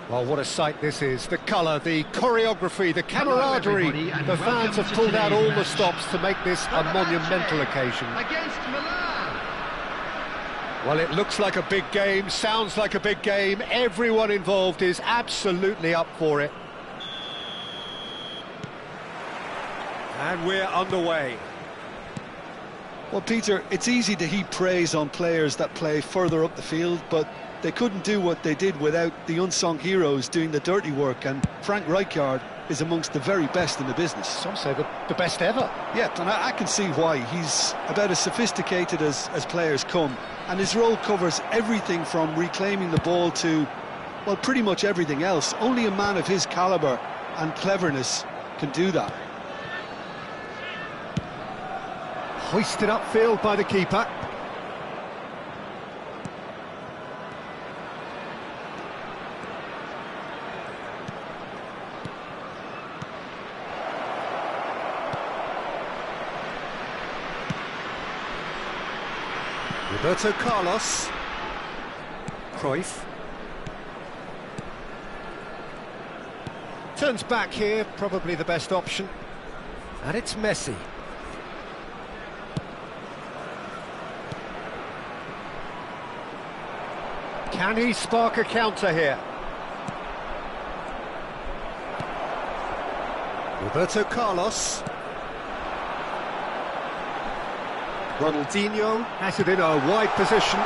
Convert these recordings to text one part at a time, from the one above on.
Well, what a sight this is. The colour, the choreography, the camaraderie. The fans have pulled out all the stops to make this a monumental occasion. Against Milan. Well, it looks like a big game, sounds like a big game. Everyone involved is absolutely up for it. And we're underway. Well, Peter, it's easy to heap praise on players that play further up the field, but they couldn't do what they did without the unsung heroes doing the dirty work, and Frank Rijkaard is amongst the very best in the business. Some say the best ever. Yeah, and I can see why. He's about as sophisticated as players come, and his role covers everything from reclaiming the ball to, well, pretty much everything else. Only a man of his calibre and cleverness can do that. Hoisted upfield by the keeper. Roberto Carlos. Cruyff. Turns back here, probably the best option. And it's Messi. Can he spark a counter here? Roberto Carlos. Ronaldinho has it in a wide position.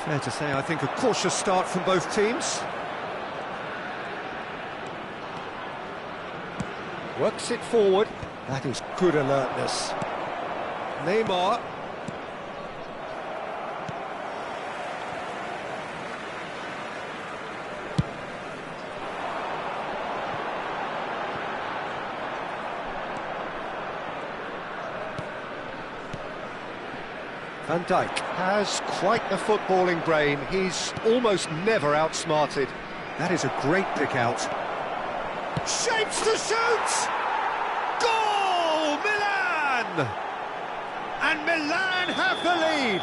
Fair to say, I think a cautious start from both teams. Works it forward. That is good alertness. Neymar. Van Dijk has quite the footballing brain. He's almost never outsmarted. That is a great pick out. Shapes to shoot! Goal! Milan! And Milan have the lead.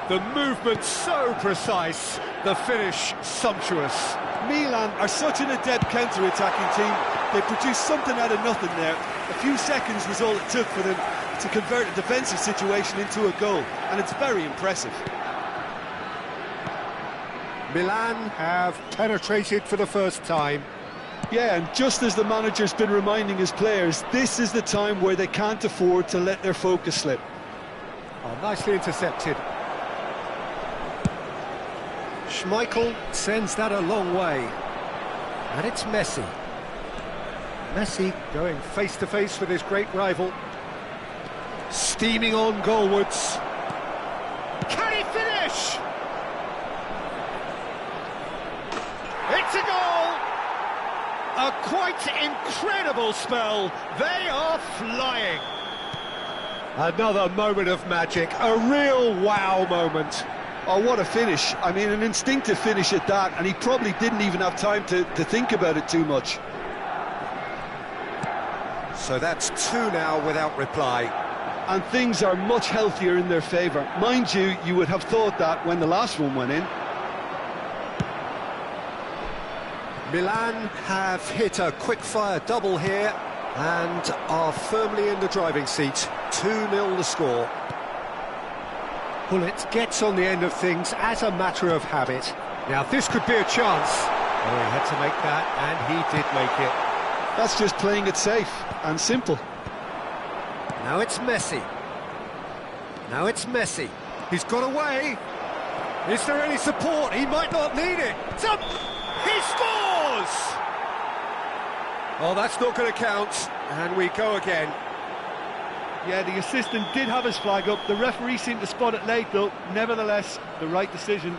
The movement so precise, the finish sumptuous. Milan are such an adept counter-attacking team. They produce something out of nothing there. A few seconds was all it took for them to convert a defensive situation into a goal, and it's very impressive. Milan have penetrated for the first time. Yeah, and just as the manager's been reminding his players, this is the time where they can't afford to let their focus slip. Oh, nicely intercepted. Schmeichel sends that a long way. And it's Messi. Messi going face-to-face with his great rival. Steaming on goalwards. Can he finish? It's a goal! A quite incredible spell. They are flying. Another moment of magic, a real wow moment. Oh, what a finish. I mean, an instinctive finish at that, and he probably didn't even have time to think about it too much. So that's two now without reply. And things are much healthier in their favour. Mind you, you would have thought that when the last one went in. Milan have hit a quick-fire double here and are firmly in the driving seat. 2-0 the score. Bullet gets on the end of things as a matter of habit. Now this could be a chance. Oh, he had to make that, and he did make it. That's just playing it safe and simple. Now it's Messi. Now it's Messi. He's got away. Is there any support? He might not need it. He scores! Oh, that's not going to count. And we go again. Yeah, the assistant did have his flag up. The referee seemed to spot it late, though. Nevertheless, the right decision.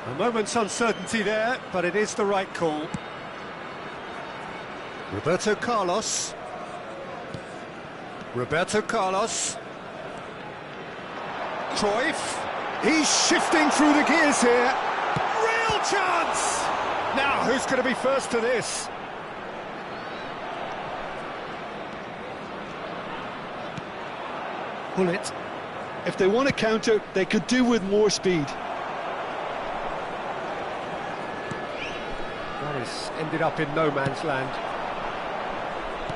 A moment's uncertainty there, but it is the right call. Roberto Carlos. Roberto Carlos. Cruyff. He's shifting through the gears here. Real chance! Now, who's going to be first to this? Bullet. If they want to counter, they could do with more speed. That has ended up in no man's land.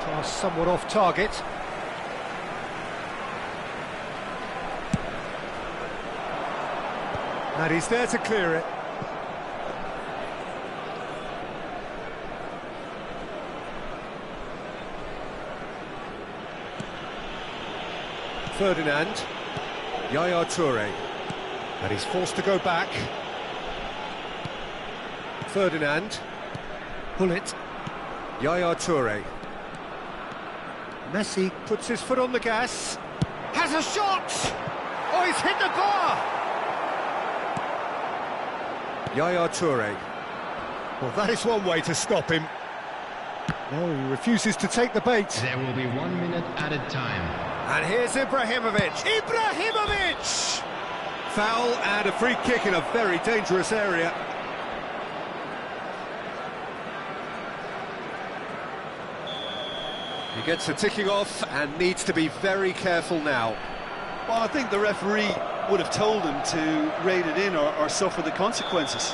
Pass somewhat off target. And he's there to clear it. Ferdinand, Yaya Toure, and he's forced to go back. Ferdinand, Bullet, Yaya Toure. Messi puts his foot on the gas, has a shot! Oh, he's hit the bar! Yaya Toure. Well, that is one way to stop him. No, he refuses to take the bait. There will be 1 minute added time. And here's Ibrahimovic. Ibrahimovic! Foul and a free kick in a very dangerous area. He gets a ticking off and needs to be very careful now. Well, I think the referee would have told him to rein it in or suffer the consequences.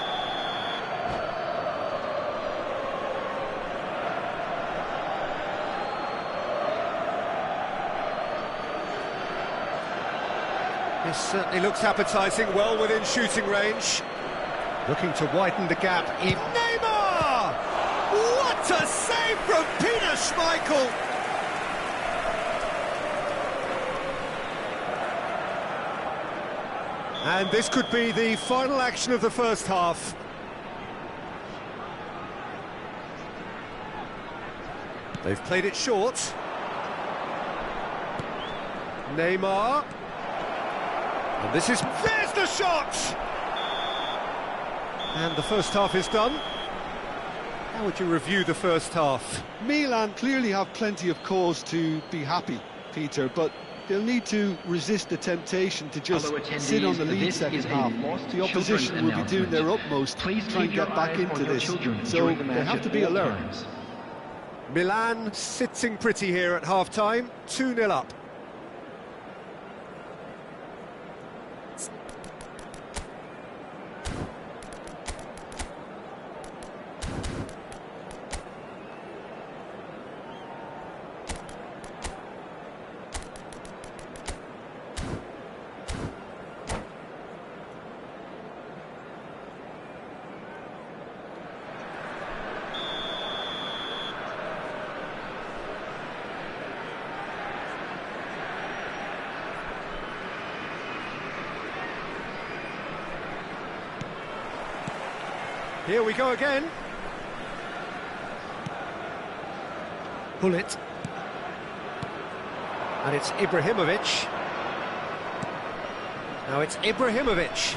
This certainly looks appetising, well within shooting range. Looking to widen the gap. Neymar! What a save from Peter Schmeichel! And this could be the final action of the first half. They've played it short. Neymar. And this is... There's the shot! And the first half is done. How would you review the first half? Milan clearly have plenty of cause to be happy, Peter, but they'll need to resist the temptation to just sit on the lead second half. The opposition will be doing their utmost to try and get back into this, so they have to be alert. Milan sitting pretty here at half-time, 2-0 up. Here we go again. Pull it. And it's Ibrahimovic. Now it's Ibrahimovic.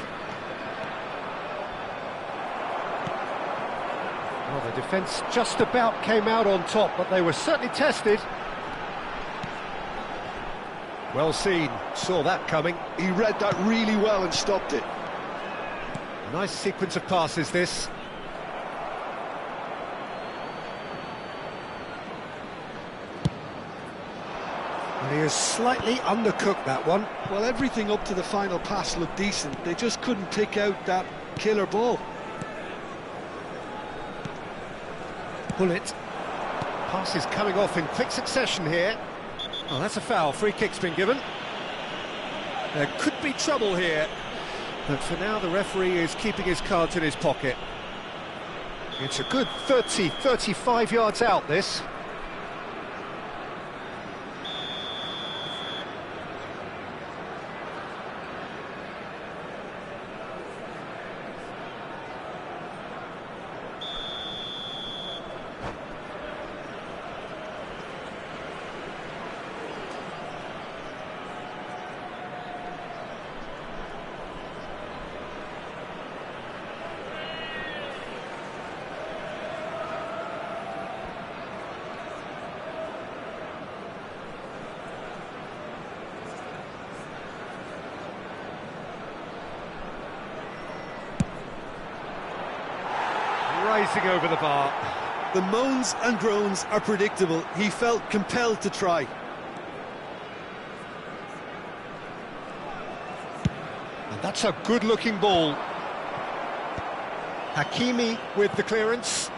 Well, the defence just about came out on top, but they were certainly tested. Well seen, saw that coming. He read that really well and stopped it. Nice sequence of passes, this. And he has slightly undercooked that one. Well, everything up to the final pass looked decent. They just couldn't pick out that killer ball. Pull it. Pass is coming off in quick succession here. Oh, that's a foul. Free kick's been given. There could be trouble here. But for now, the referee is keeping his cards in his pocket. It's a good 30, 35 yards out, this. Rising over the bar. The moans and groans are predictable. He felt compelled to try. And that's a good-looking ball. Hakimi with the clearance.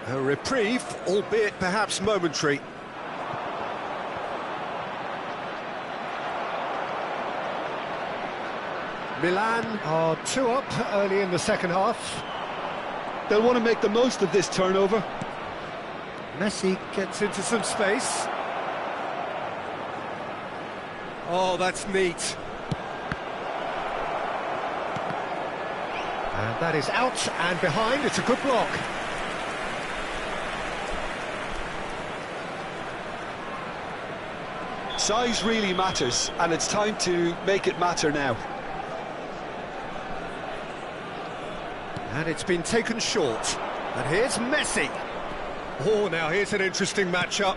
A reprieve, albeit perhaps momentary. Milan are 2 up early in the second half. They'll want to make the most of this turnover. Messi gets into some space. Oh, that's neat. And that is out and behind. It's a good block. Size really matters, and it's time to make it matter now. And it's been taken short. And here's Messi. Oh, now here's an interesting matchup.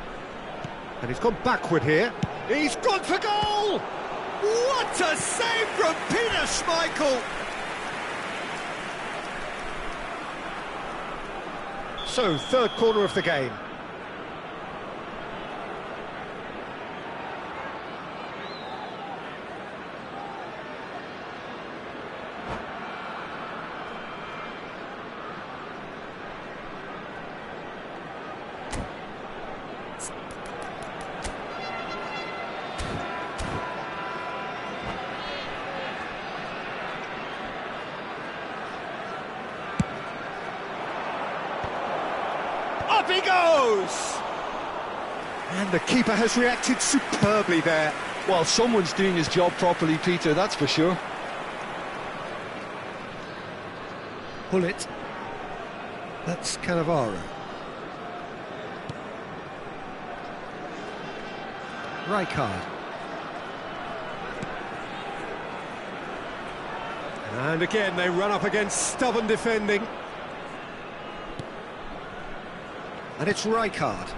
And he's gone backward here. He's gone for goal! What a save from Peter Schmeichel! So, third corner of the game. Up he goes! And the keeper has reacted superbly there. Well, someone's doing his job properly, Peter, that's for sure. Pull it. That's Cannavaro. Rijkaard. And again, they run up against stubborn defending. And it's Rijkaard.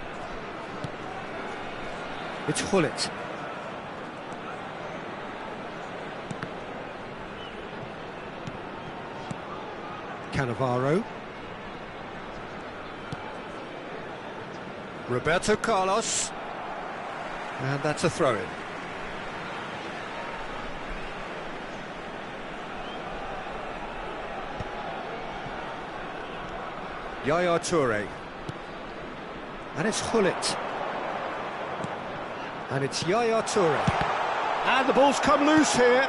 It's Hullet. Cannavaro. Roberto Carlos. And that's a throw-in. Yaya Toure. And it's Hullet. And it's Yaya Toure. And the ball's come loose here.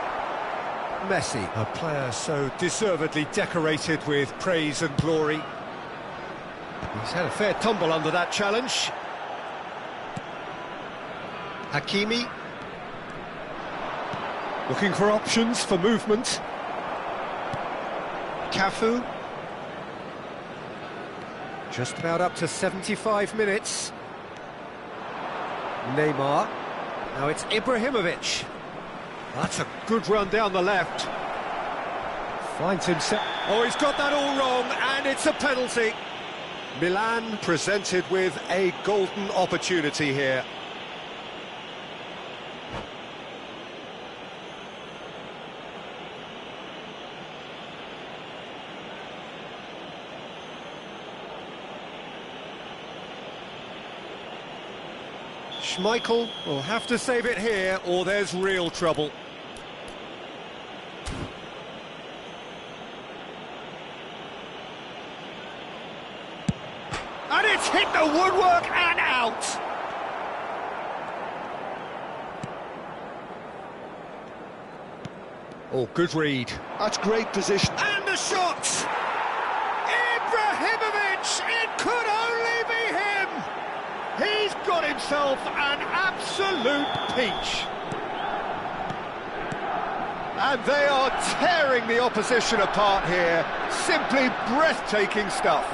Messi, a player so deservedly decorated with praise and glory. He's had a fair tumble under that challenge. Hakimi. Looking for options for movement. Cafu. Just about up to 75 minutes. Neymar. Now it's Ibrahimovic. That's a good run down the left. Finds himself... Oh, he's got that all wrong, and it's a penalty. Milan presented with a golden opportunity here. Schmeichel will have to save it here, or there's real trouble. And it's hit the woodwork and out! Oh, good read. That's great position. And the shot! Ibrahimovic! It could only be him! He's got himself an absolute peach. And they are tearing the opposition apart here. Simply breathtaking stuff.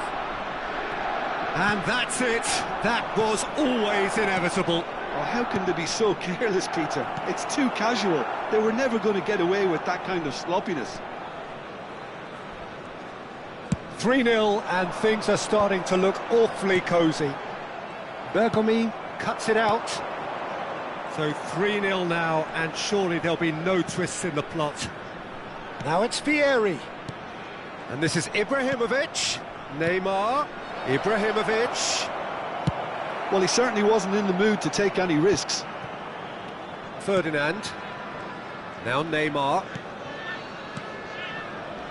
And that's it. That was always inevitable. Oh, how can they be so careless, Peter? It's too casual. They were never going to get away with that kind of sloppiness. 3-0, and things are starting to look awfully cosy. Bergomi cuts it out. So 3-0 now, and surely there'll be no twists in the plot. Now it's Vieri. And this is Ibrahimovic. Neymar. Ibrahimovic. Well, he certainly wasn't in the mood to take any risks. Ferdinand. Now Neymar.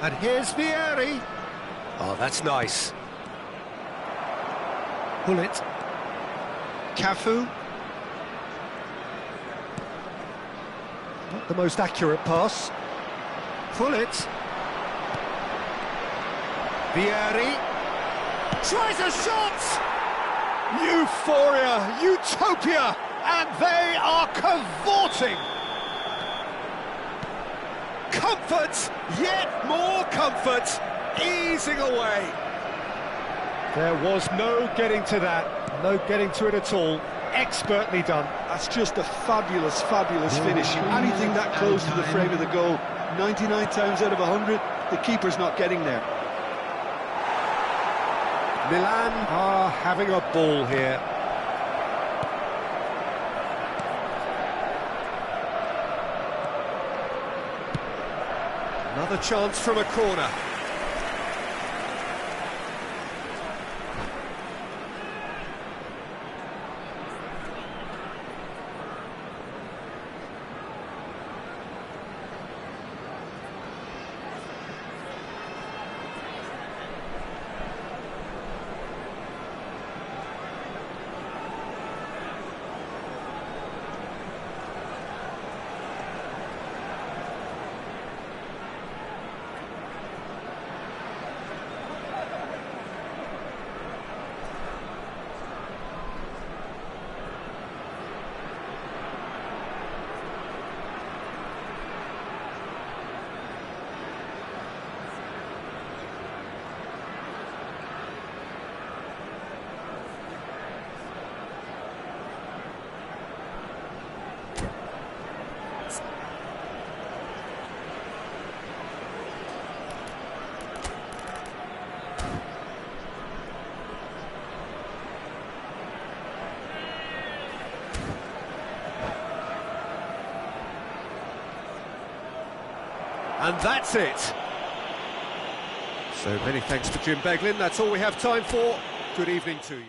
And here's Vieri. Oh, that's nice. Pull it. Cafu. Not the most accurate pass. Pull it. Vieri. Tries a shot! Euphoria, utopia, and they are cavorting. Comfort, yet more comfort, easing away. There was no getting to that, no getting to it at all. Expertly done. That's just a fabulous, fabulous finish. Anything that close to the frame of the goal, 99 times out of 100, the keeper's not getting there. Milan are having a ball here. Another chance from a corner. And that's it. So many thanks to Jim Beglin. That's all we have time for. Good evening to you.